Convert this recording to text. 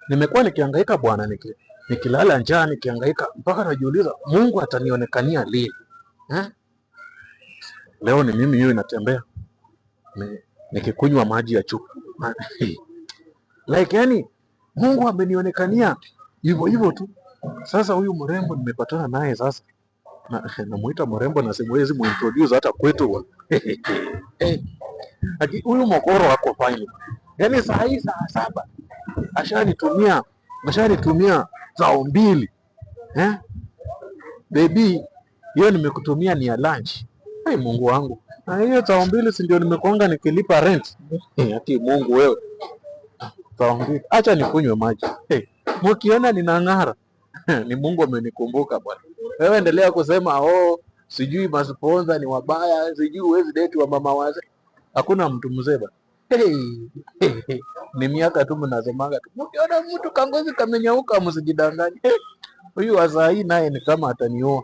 Nimekuwa nikihangaika bwana, nikilala njaa, nikihangaika mpaka najiuliza Mungu atanionekania lini? Eh? Leo ni mimi hiyo inatembea nikikunywa maji ya chupa. Like yani Mungu amenionekania hivyo hivyo tu. Sasa huyu mrembo nimepatana naye sasa. Namuita mrembo na simuwezi muintroduce hata kwetu. Huyu mokoro wako fine. Yaani saa hii saa 7 ashanitumia zao mbili. Baby, hiyo nimekutumia ni ya lunch. Mungu wangu. Na hiyo zao mbili si ndio nimekuanga nikilipa rent. Ati Mungu wewe. Zao mbili. Acha nikunywe maji. Mkiona ninang'ara. Ni Mungu amenikumbuka bwana. Wewe endelea kusema sijui masponsa ni wabaya, sijui huwezi date wa mama wazee. Hakuna mtu mzee bwana. Ni miaka tu mnasemaga tu. Mkiona mtu kangozi kamenyauka msijidanganye. Huyu wa saa hii naye ni kama atanioa.